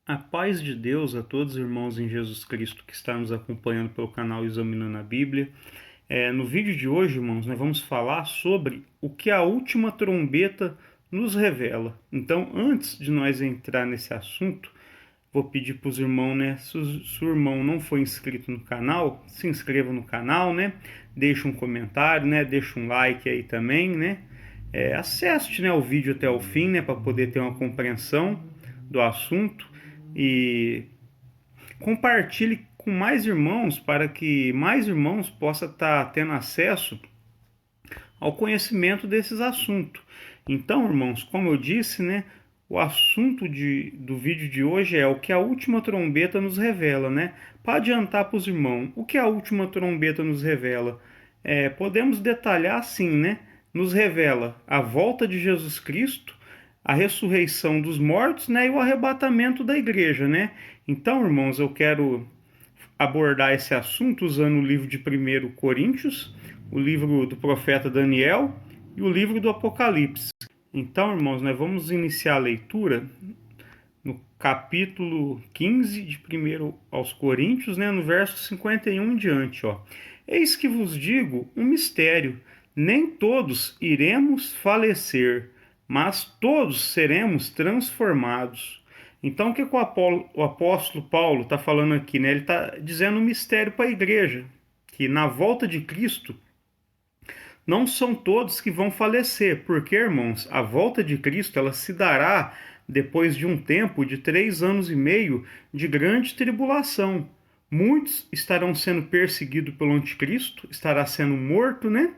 A paz de Deus a todos os irmãos em Jesus Cristo que estão nos acompanhando pelo canal Examinando a Bíblia. No vídeo de hoje, irmãos, nós vamos falar sobre o que a última trombeta nos revela. Então, antes de nós entrar nesse assunto, vou pedir para os irmãos, né? Se o irmão não for inscrito no canal, se inscreva no canal, né? Deixa um comentário, né? Deixa um like aí também, né? Acesse, né, o vídeo até o fim, né? Para poder ter uma compreensão do assunto e compartilhe com mais irmãos para que mais irmãos possam estar tendo acesso ao conhecimento desses assuntos. Então, irmãos, como eu disse, né, o assunto do vídeo de hoje é o que a última trombeta nos revela, né? Para adiantar para os irmãos, o que a última trombeta nos revela? Podemos detalhar assim, né? Nos revela a volta de Jesus Cristo, a ressurreição dos mortos, né, e o arrebatamento da igreja, né? Então, irmãos, eu quero abordar esse assunto usando o livro de 1 Coríntios, o livro do profeta Daniel e o livro do Apocalipse. Então, irmãos, nós vamos iniciar a leitura no capítulo 15 de 1 aos Coríntios, né, no verso 51 em diante, ó. Eis que vos digo um mistério, nem todos iremos falecer, mas todos seremos transformados. Então, o que o apóstolo Paulo está falando aqui, né? Ele está dizendo um mistério para a igreja, que na volta de Cristo não são todos que vão falecer, porque, irmãos, a volta de Cristo ela se dará depois de um tempo de 3 anos e meio de grande tribulação. Muitos estarão sendo perseguidos pelo anticristo, estará sendo morto, né?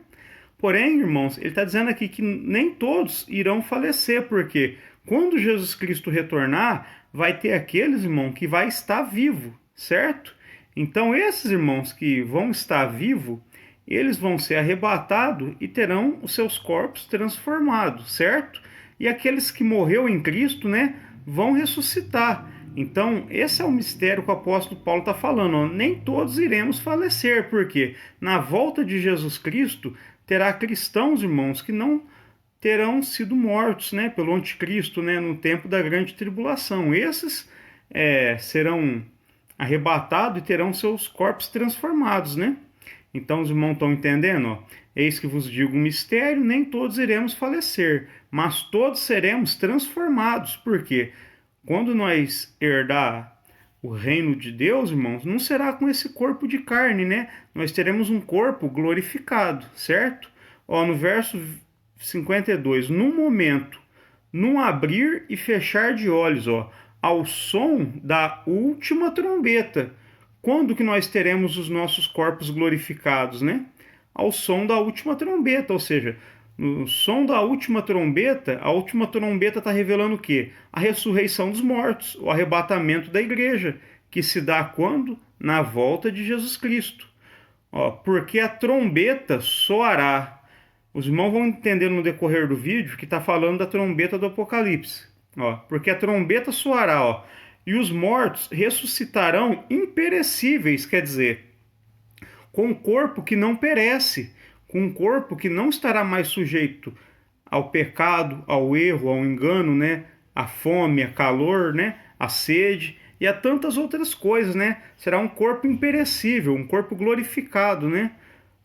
Porém, irmãos, ele está dizendo aqui que nem todos irão falecer, porque quando Jesus Cristo retornar, vai ter aqueles, irmãos, que vai estar vivo, certo? Então, esses irmãos que vão estar vivos, eles vão ser arrebatados e terão os seus corpos transformados, certo? E aqueles que morreu em Cristo, né, vão ressuscitar. Então, esse é o mistério que o apóstolo Paulo está falando. Ó. Nem todos iremos falecer, porque na volta de Jesus Cristo terá cristãos, irmãos, que não terão sido mortos, né, pelo anticristo, né, no tempo da grande tribulação. Esses serão arrebatados e terão seus corpos transformados, né? Então os irmãos estão entendendo? Ó? Eis que vos digo um mistério, nem todos iremos falecer, mas todos seremos transformados. Por quê? Quando nós herdar o reino de Deus, irmãos, não será com esse corpo de carne, né? Nós teremos um corpo glorificado, certo? Ó, no verso 52, num momento, num abrir e fechar de olhos, ó, ao som da última trombeta. Quando que nós teremos os nossos corpos glorificados, né? Ao som da última trombeta, ou seja, no som da última trombeta, a última trombeta está revelando o quê? A ressurreição dos mortos, o arrebatamento da igreja, que se dá quando? Na volta de Jesus Cristo. Ó, porque a trombeta soará. Os irmãos vão entender no decorrer do vídeo que está falando da trombeta do Apocalipse. Ó, porque a trombeta soará, ó, e os mortos ressuscitarão imperecíveis, quer dizer, com um corpo que não perece, com um corpo que não estará mais sujeito ao pecado, ao erro, ao engano, né? A fome, a calor, né? A sede e a tantas outras coisas, né? Será um corpo imperecível, um corpo glorificado, né?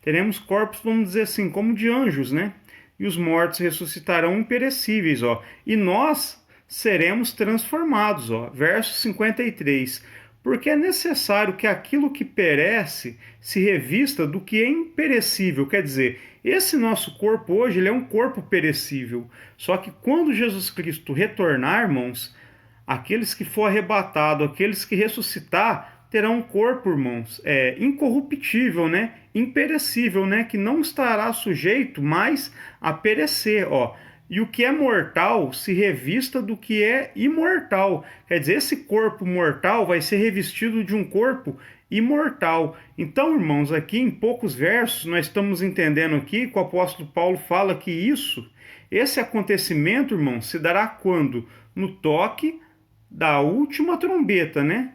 Teremos corpos, vamos dizer assim, como de anjos, né? E os mortos ressuscitarão imperecíveis, ó. E nós seremos transformados, ó. Verso 53. Porque é necessário que aquilo que perece se revista do que é imperecível. Quer dizer, esse nosso corpo hoje ele é um corpo perecível. Só que quando Jesus Cristo retornar, irmãos, aqueles que for arrebatado, aqueles que ressuscitar, terão um corpo, irmãos, incorruptível, né? Imperecível, né? Que não estará sujeito mais a perecer, ó. E o que é mortal se revista do que é imortal. Quer dizer, esse corpo mortal vai ser revestido de um corpo imortal. Então, irmãos, aqui em poucos versos, nós estamos entendendo aqui que o apóstolo Paulo fala que esse acontecimento, irmãos, se dará quando? No toque da última trombeta, né?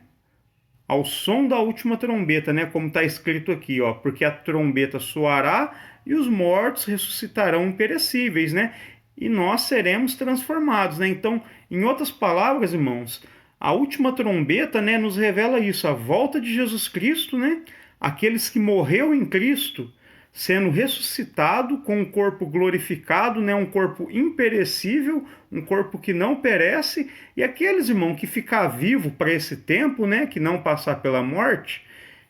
Ao som da última trombeta, né? Como está escrito aqui, ó. Porque a trombeta soará e os mortos ressuscitarão imperecíveis, né? E nós seremos transformados, né? Então, em outras palavras, irmãos, a última trombeta, né, nos revela isso, a volta de Jesus Cristo, né? Aqueles que morreu em Cristo sendo ressuscitado com um corpo glorificado, né, um corpo imperecível, um corpo que não perece, e aqueles, irmãos, que ficar vivo para esse tempo, né, que não passar pela morte,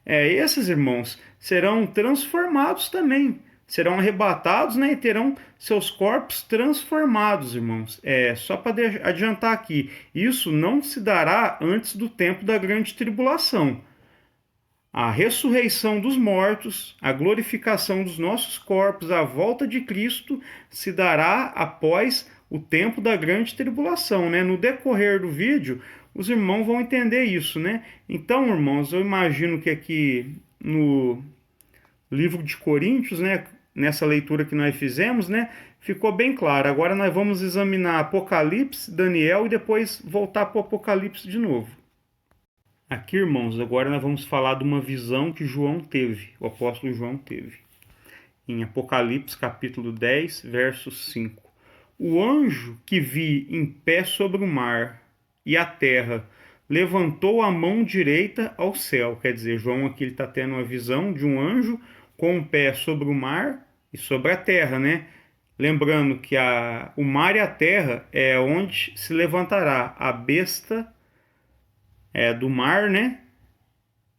esses irmãos serão transformados também, serão arrebatados, né, e terão seus corpos transformados, irmãos. Só para adiantar aqui, isso não se dará antes do tempo da grande tribulação. A ressurreição dos mortos, a glorificação dos nossos corpos, a volta de Cristo se dará após o tempo da grande tribulação, né? No decorrer do vídeo, os irmãos vão entender isso, né? Então, irmãos, eu imagino que aqui no livro de Coríntios, né, nessa leitura que nós fizemos, né, ficou bem claro. Agora nós vamos examinar Apocalipse, Daniel e depois voltar para o Apocalipse de novo. Aqui, irmãos, agora nós vamos falar de uma visão que João teve, o apóstolo João teve. Em Apocalipse, capítulo 10, verso 5. O anjo que vi em pé sobre o mar e a terra levantou a mão direita ao céu. Quer dizer, João aqui está tendo uma visão de um anjo com um pé sobre o mar e sobre a terra, né? Lembrando que o mar e a terra é onde se levantará a besta do mar, né?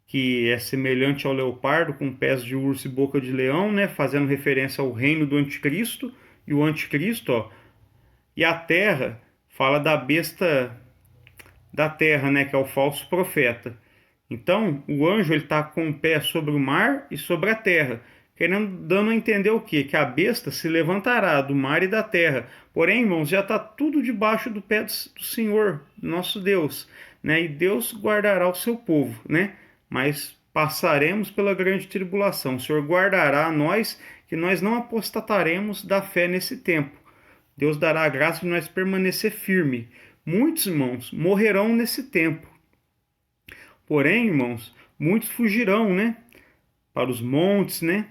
Que é semelhante ao leopardo, com pés de urso e boca de leão, né? Fazendo referência ao reino do anticristo. E o anticristo, ó. E a terra fala da besta da terra, né? Que é o falso profeta. Então, o anjo ele está com o pé sobre o mar e sobre a terra, dando a entender o quê? Que a besta se levantará do mar e da terra. Porém, irmãos, já está tudo debaixo do pé do Senhor, nosso Deus, né? E Deus guardará o seu povo, né? Mas passaremos pela grande tribulação. O Senhor guardará a nós, que nós não apostataremos da fé nesse tempo. Deus dará a graça de nós permanecer firme. Muitos, irmãos, morrerão nesse tempo. Porém, irmãos, muitos fugirão, né? Para os montes, né?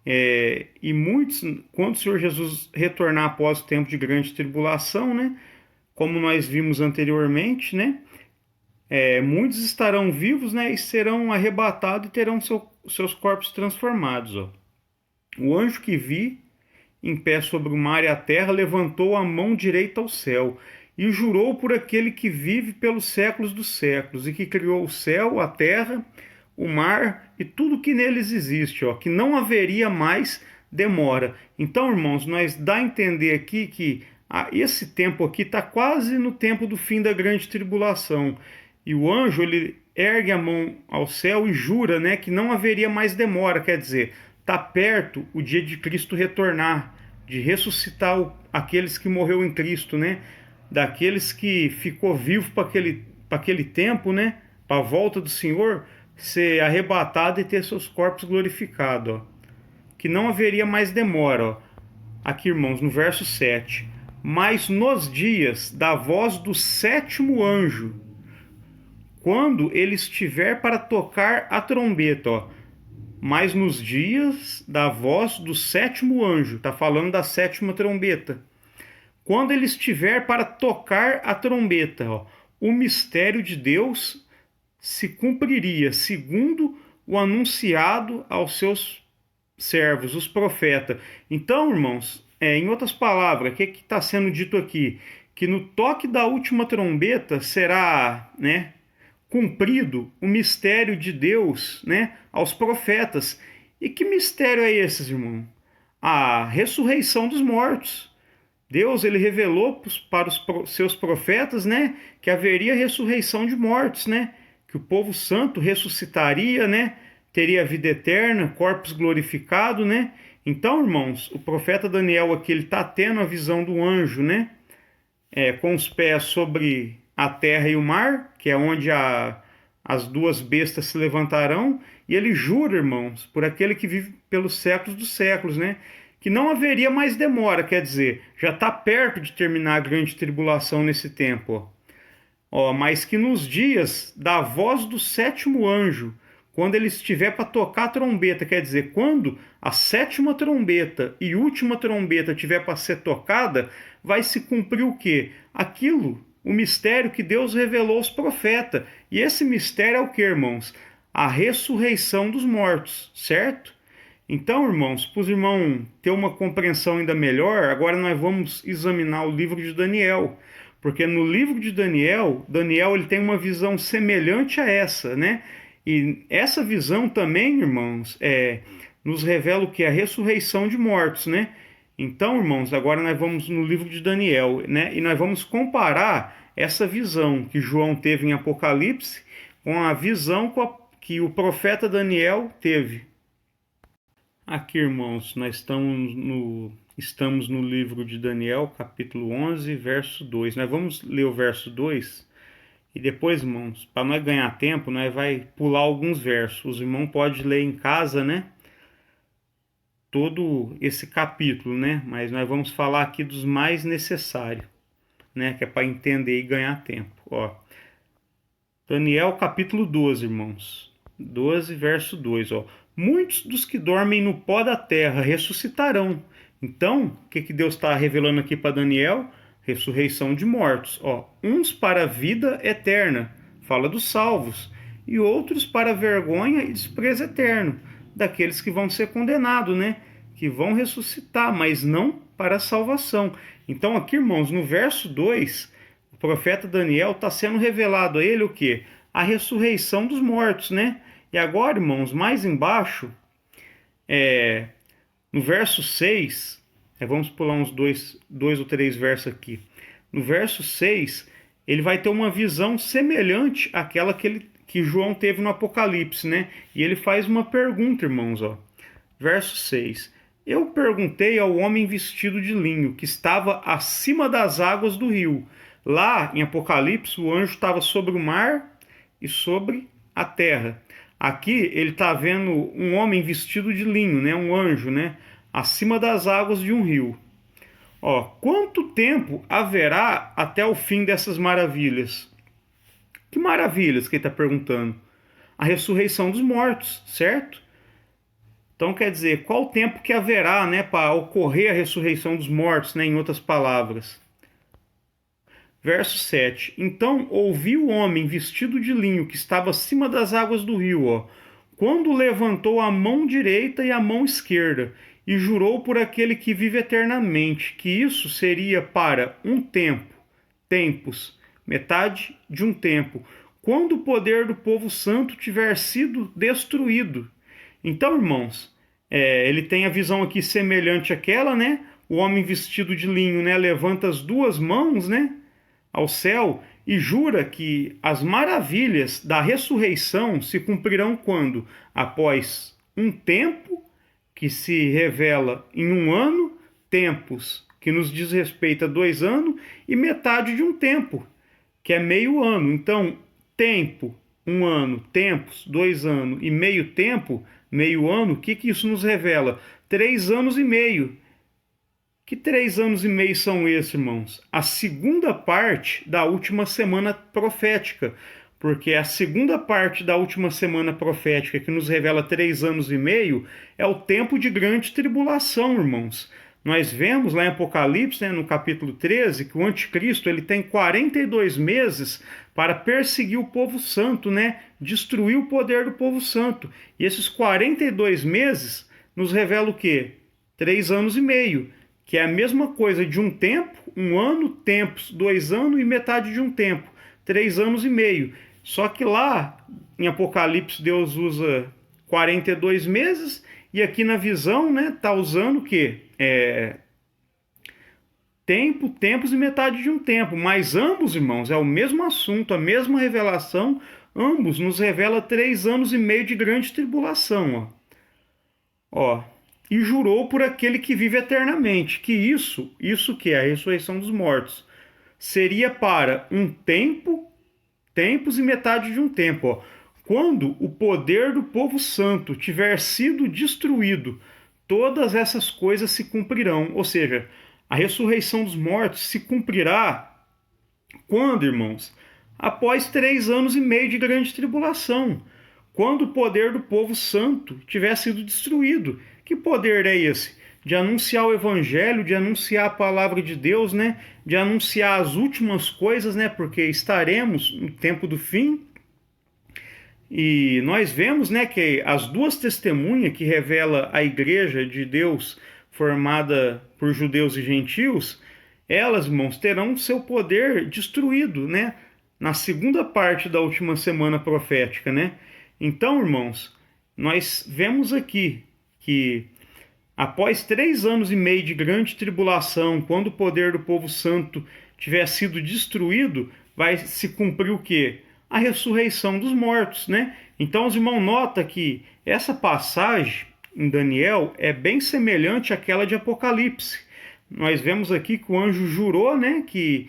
E muitos, quando o Senhor Jesus retornar após o tempo de grande tribulação, né? Como nós vimos anteriormente, né? Muitos estarão vivos, né? E serão arrebatados e terão seus corpos transformados, ó. O anjo que vi em pé sobre o mar e a terra levantou a mão direita ao céu e jurou por aquele que vive pelos séculos dos séculos e que criou o céu, a terra, o mar e tudo que neles existe, ó, que não haveria mais demora. Então, irmãos, nós dá a entender aqui que esse tempo aqui está quase no tempo do fim da grande tribulação. E o anjo, ele ergue a mão ao céu e jura, né, que não haveria mais demora, quer dizer, está perto o dia de Cristo retornar, de ressuscitar aqueles que morreu em Cristo, né, daqueles que ficou vivo para aquele tempo, né, para a volta do Senhor, ser arrebatado e ter seus corpos glorificados, ó. Que não haveria mais demora, ó. Aqui, irmãos, no verso 7. Mas nos dias da voz do sétimo anjo, quando ele estiver para tocar a trombeta, ó. Mas nos dias da voz do sétimo anjo, está falando da sétima trombeta. Quando ele estiver para tocar a trombeta, ó, o mistério de Deus se cumpriria, segundo o anunciado aos seus servos, os profetas. Então, irmãos, em outras palavras, o que está sendo dito aqui? Que no toque da última trombeta será, né, cumprido o mistério de Deus, né, aos profetas. E que mistério é esse, irmão? A ressurreição dos mortos. Deus, ele revelou para os seus profetas, né, que haveria ressurreição de mortos, né, que o povo santo ressuscitaria, né, teria vida eterna, corpos glorificados, né. Então, irmãos, o profeta Daniel aqui, ele está tendo a visão do anjo, né, com os pés sobre a terra e o mar, que é onde as duas bestas se levantarão, e ele jura, irmãos, por aquele que vive pelos séculos dos séculos, né, que não haveria mais demora, quer dizer, já está perto de terminar a grande tribulação nesse tempo, ó, mas que nos dias da voz do sétimo anjo, quando ele estiver para tocar a trombeta, quer dizer, quando a sétima trombeta e última trombeta estiver para ser tocada, vai se cumprir o quê? Aquilo o mistério que Deus revelou aos profetas. E esse mistério é o que, irmãos? A ressurreição dos mortos, certo? Então, irmãos, para os irmãos ter uma compreensão ainda melhor, agora nós vamos examinar o livro de Daniel. Porque no livro de Daniel, ele tem uma visão semelhante a essa, né? E essa visão também, irmãos, nos revela o que? A ressurreição de mortos, né? Então, irmãos, agora nós vamos no livro de Daniel, né? E nós vamos comparar essa visão que João teve em Apocalipse com a visão que o profeta Daniel teve. Aqui, irmãos, nós estamos no livro de Daniel, capítulo 11, verso 2. Nós vamos ler o verso 2 e depois, irmãos, para nós ganhar tempo, nós vai pular alguns versos. Os irmãos podem ler em casa, né? Todo esse capítulo, né? Mas nós vamos falar aqui dos mais necessários, né? Que é para entender e ganhar tempo. Ó, Daniel, capítulo 12, irmãos. 12, verso 2, ó. Muitos dos que dormem no pó da terra ressuscitarão. Então, o que Deus está revelando aqui para Daniel? Ressurreição de mortos. Ó, uns para a vida eterna, fala dos salvos, e outros para vergonha e desprezo eterno, daqueles que vão ser condenados, né? Que vão ressuscitar, mas não para a salvação. Então, aqui, irmãos, no verso 2, o profeta Daniel está sendo revelado a ele o quê? A ressurreição dos mortos, né? E agora, irmãos, mais embaixo, no verso 6, vamos pular uns dois ou três versos aqui. No verso 6, ele vai ter uma visão semelhante àquela que João teve no Apocalipse, né? E ele faz uma pergunta, irmãos, ó. Verso 6. Eu perguntei ao homem vestido de linho, que estava acima das águas do rio. Lá, em Apocalipse, o anjo estava sobre o mar e sobre a terra. Aqui ele está vendo um homem vestido de linho, né? Um anjo, né? Acima das águas de um rio. Ó, quanto tempo haverá até o fim dessas maravilhas? Que maravilhas que ele está perguntando? A ressurreição dos mortos, certo? Então quer dizer, qual o tempo que haverá, né, para ocorrer a ressurreição dos mortos, né? Em outras palavras. Verso 7. Então ouvi o homem vestido de linho que estava acima das águas do rio, ó, quando levantou a mão direita e a mão esquerda, e jurou por aquele que vive eternamente, que isso seria para um tempo, tempos, metade de um tempo, quando o poder do povo santo tiver sido destruído. Então, irmãos, ele tem a visão aqui semelhante àquela, né? O homem vestido de linho, né, levanta as duas mãos, né, ao céu e jura que as maravilhas da ressurreição se cumprirão quando? Após um tempo, que se revela em um ano, tempos, que nos diz respeito a 2 anos, e metade de um tempo, que é meio ano. Então, tempo, 1 ano, tempos, 2 anos, e meio tempo, meio ano, o que isso nos revela? 3 anos e meio. Que 3 anos e meio são esses, irmãos? A segunda parte da última semana profética, porque a segunda parte da última semana profética, que nos revela 3 anos e meio, é o tempo de grande tribulação, irmãos. Nós vemos lá em Apocalipse, né, no capítulo 13, que o anticristo ele tem 42 meses para perseguir o povo santo, né, destruir o poder do povo santo. E esses 42 meses nos revela o quê? 3 anos e meio. Que é a mesma coisa de um tempo, 1 ano, tempos, 2 anos e metade de um tempo, 3 anos e meio. Só que lá em Apocalipse Deus usa 42 meses e aqui na visão, né, tá usando o quê? Tempo, tempos e metade de um tempo. Mas ambos, irmãos, é o mesmo assunto, a mesma revelação. Ambos nos revela 3 anos e meio de grande tribulação. Ó. E jurou por aquele que vive eternamente, que isso que é a ressurreição dos mortos, seria para um tempo, tempos e metade de um tempo. Ó. Quando o poder do povo santo tiver sido destruído, todas essas coisas se cumprirão. Ou seja, a ressurreição dos mortos se cumprirá quando, irmãos? Após 3 anos e meio de grande tribulação. Quando o poder do povo santo tiver sido destruído. Que poder é esse? de anunciar o evangelho, de anunciar a palavra de Deus, né? De anunciar as últimas coisas, né? Porque estaremos no tempo do fim. E nós vemos, né, que as duas testemunhas que revela a igreja de Deus formada por judeus e gentios, elas, irmãos, terão seu poder destruído, né? Na segunda parte da última semana profética, né? Então, irmãos, nós vemos aqui que após 3 anos e meio de grande tribulação, quando o poder do povo santo tiver sido destruído, vai se cumprir o quê? A ressurreição dos mortos, né? Então, os irmãos notam que essa passagem em Daniel é bem semelhante àquela de Apocalipse. Nós vemos aqui que o anjo jurou, né, que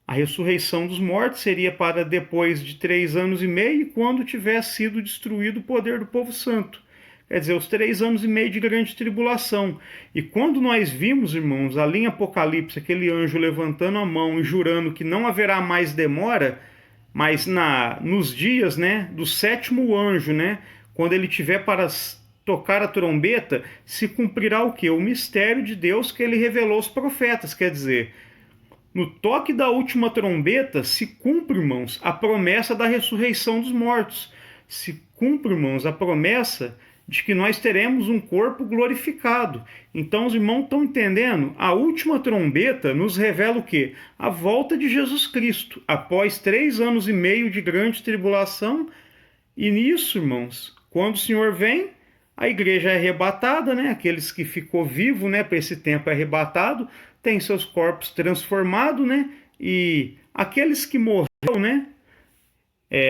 a ressurreição dos mortos seria para depois de 3 anos e meio, quando tivesse sido destruído o poder do povo santo. Quer dizer, os 3 anos e meio de grande tribulação. E quando nós vimos, irmãos, ali em Apocalipse, aquele anjo levantando a mão e jurando que não haverá mais demora, mas nos dias, né, do sétimo anjo, né, quando ele tiver para tocar a trombeta, se cumprirá o quê? O mistério de Deus que ele revelou aos profetas. Quer dizer, no toque da última trombeta se cumpre, irmãos, a promessa da ressurreição dos mortos. Se cumpre, irmãos, a promessa de que nós teremos um corpo glorificado. Então, os irmãos estão entendendo? A última trombeta nos revela o quê? A volta de Jesus Cristo, após 3 anos e meio de grande tribulação. E nisso, irmãos, quando o Senhor vem, a igreja é arrebatada, né? Aqueles que ficou vivo, né, para esse tempo é arrebatado, tem seus corpos transformados, né? E aqueles que morreram, né?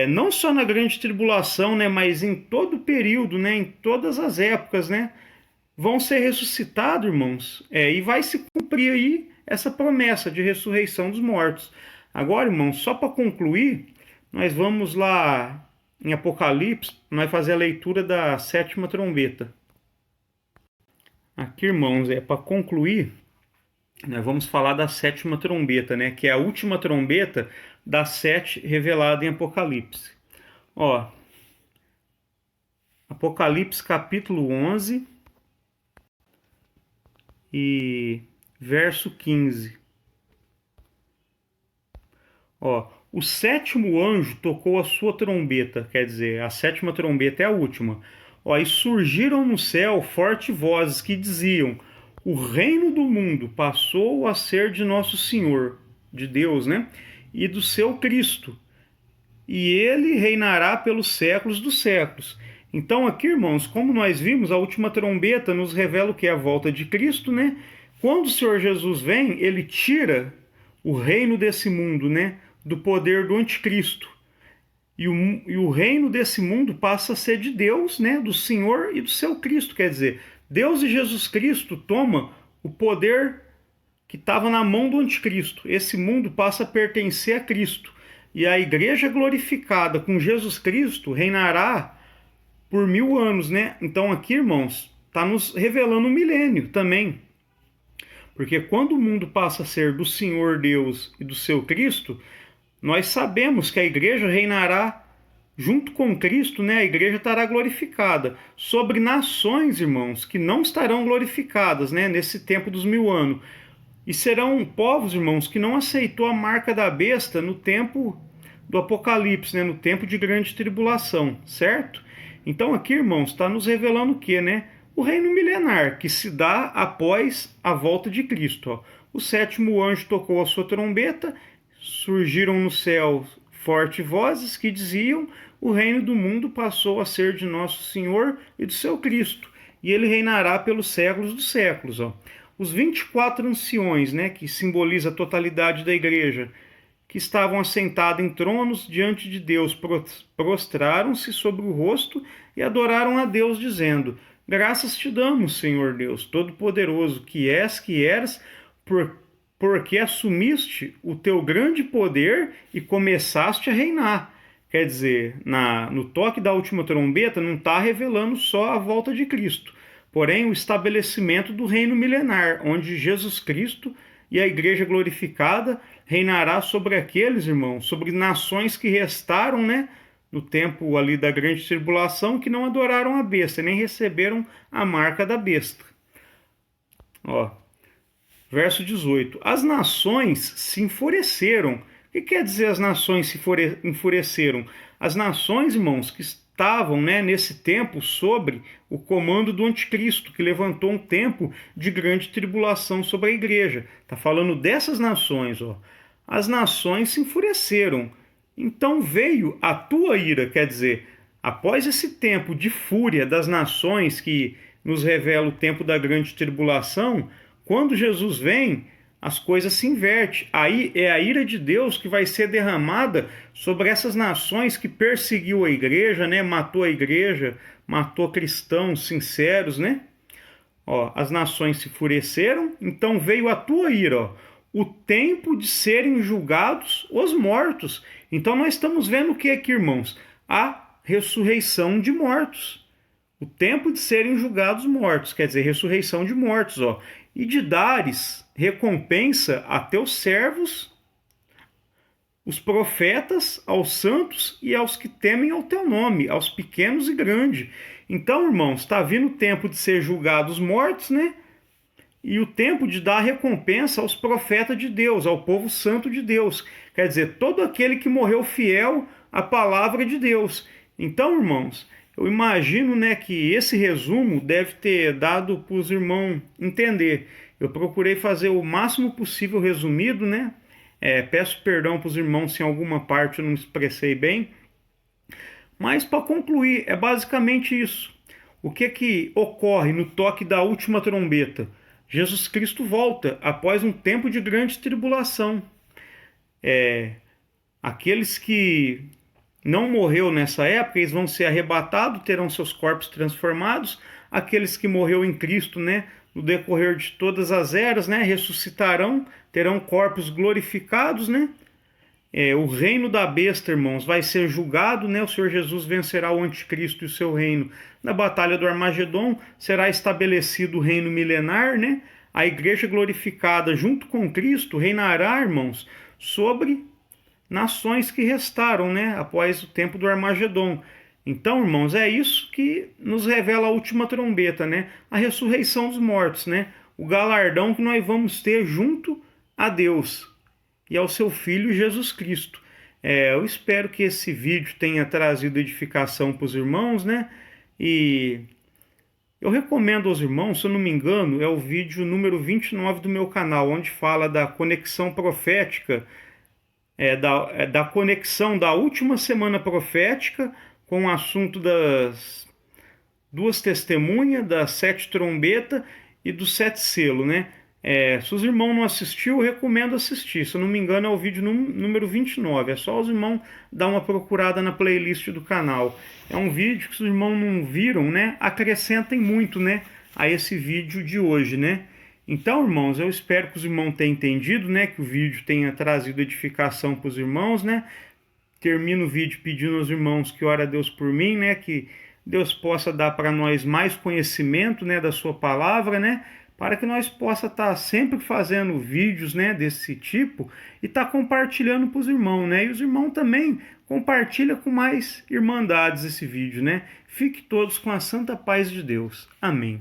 Não só na grande tribulação, né, mas em todo o período, né, em todas as épocas, né, vão ser ressuscitados, irmãos, e vai se cumprir aí essa promessa de ressurreição dos mortos. Agora, irmãos, só para concluir, nós vamos lá em Apocalipse, nós fazer a leitura da sétima trombeta. Aqui, irmãos, para concluir, nós vamos falar da sétima trombeta, né, que é a última trombeta das 7 revelada em Apocalipse. Ó, Apocalipse capítulo 11 e verso 15. Ó, o sétimo anjo tocou a sua trombeta, quer dizer, a sétima trombeta é a última. Ó, e surgiram no céu fortes vozes que diziam: o reino do mundo passou a ser de nosso Senhor, de Deus, né? E do seu Cristo, e ele reinará pelos séculos dos séculos. Então aqui, irmãos, como nós vimos, a última trombeta nos revela o que é a volta de Cristo, né? Quando o Senhor Jesus vem, ele tira o reino desse mundo, né, do poder do anticristo. E o reino desse mundo passa a ser de Deus, né, do Senhor e do seu Cristo. Quer dizer, Deus e Jesus Cristo toma o poder que estava na mão do anticristo. Esse mundo passa a pertencer a Cristo. E a igreja glorificada com Jesus Cristo reinará por 1000 anos, né? Então aqui, irmãos, está nos revelando o milênio também. Porque quando o mundo passa a ser do Senhor Deus e do seu Cristo, nós sabemos que a igreja reinará junto com Cristo, né? A igreja estará glorificada sobre nações, irmãos, que não estarão glorificadas, né, nesse tempo dos 1000 anos. E serão povos, irmãos, que não aceitou a marca da besta no tempo do Apocalipse, né? No tempo de grande tribulação, certo? Então aqui, irmãos, está nos revelando o quê, né? O reino milenar, que se dá após a volta de Cristo. Ó. O sétimo anjo tocou a sua trombeta, surgiram no céu fortes vozes que diziam: o reino do mundo passou a ser de nosso Senhor e do seu Cristo, e ele reinará pelos séculos dos séculos. Ó. Os 24 anciões, né, que simboliza a totalidade da igreja, que estavam assentados em tronos diante de Deus, prostraram-se sobre o rosto e adoraram a Deus, dizendo: graças te damos, Senhor Deus, Todo-Poderoso, que és, que eras, porque assumiste o teu grande poder e começaste a reinar. Quer dizer, no toque da última trombeta não está revelando só a volta de Cristo, porém o estabelecimento do reino milenar, onde Jesus Cristo e a igreja glorificada reinará sobre aqueles, irmãos, sobre nações que restaram, né, no tempo ali da grande tribulação, que não adoraram a besta, nem receberam a marca da besta. Ó, verso 18. As nações se enfureceram. O que quer dizer as nações se enfureceram? As nações, irmãos, que estavam, né, nesse tempo sobre o comando do anticristo, que levantou um tempo de grande tribulação sobre a igreja. Está falando dessas nações, ó. As nações se enfureceram. Então veio a tua ira, quer dizer, após esse tempo de fúria das nações que nos revela o tempo da grande tribulação, quando Jesus vem, as coisas se invertem. Aí é a ira de Deus que vai ser derramada sobre essas nações que perseguiu a igreja, né? Matou a igreja, matou cristãos sinceros, né? Ó, as nações se enfureceram, então veio a tua ira, ó, o tempo de serem julgados os mortos. Então nós estamos vendo o que aqui, irmãos? A ressurreição de mortos. O tempo de serem julgados mortos, quer dizer, ressurreição de mortos, ó. E de dares recompensa a teus servos, os profetas, aos santos e aos que temem ao teu nome, aos pequenos e grandes. Então, irmãos, está vindo o tempo de ser julgados mortos, né? E o tempo de dar recompensa aos profetas de Deus, ao povo santo de Deus. Quer dizer, todo aquele que morreu fiel à palavra de Deus. Então, irmãos, eu imagino, né, que esse resumo deve ter dado para os irmãos entender. Eu procurei fazer o máximo possível resumido, né? Peço perdão para os irmãos se em alguma parte eu não me expressei bem. Mas para concluir, é basicamente isso. O que ocorre no toque da última trombeta? Jesus Cristo volta após um tempo de grande tribulação. Aqueles que não morreu nessa época, eles vão ser arrebatados, terão seus corpos transformados. Aqueles que morreu em Cristo, né, no decorrer de todas as eras, né, ressuscitarão, terão corpos glorificados, né? O reino da besta, irmãos, vai ser julgado, né? O Senhor Jesus vencerá o anticristo e o seu reino. Na batalha do Armagedon será estabelecido o reino milenar, né? A igreja glorificada junto com Cristo reinará, irmãos, sobre nações que restaram, né? Após o tempo do Armagedon. Então, irmãos, é isso que nos revela a última trombeta, né? A ressurreição dos mortos, né? O galardão que nós vamos ter junto a Deus e ao seu Filho Jesus Cristo. Eu espero que esse vídeo tenha trazido edificação para os irmãos, né? E eu recomendo aos irmãos, se eu não me engano, é o vídeo número 29 do meu canal, onde fala da conexão profética, da conexão da última semana profética com o assunto das duas testemunhas, das 7 trombetas e dos 7 selos, né? Se os irmãos não assistiu, eu recomendo assistir. Se eu não me engano, é o vídeo número 29. É só os irmãos dar uma procurada na playlist do canal. É um vídeo que se os irmãos não viram, né, acrescentem muito, né, a esse vídeo de hoje, né? Então, irmãos, eu espero que os irmãos tenham entendido, né, que o vídeo tenha trazido edificação para os irmãos, né? Termino o vídeo pedindo aos irmãos que ore a Deus por mim, né, que Deus possa dar para nós mais conhecimento, né, da sua palavra, né, para que nós possa estar sempre fazendo vídeos, né, desse tipo e estar compartilhando para os irmãos, né? E os irmãos também compartilham com mais irmandades esse vídeo, né? Fique todos com a santa paz de Deus. Amém.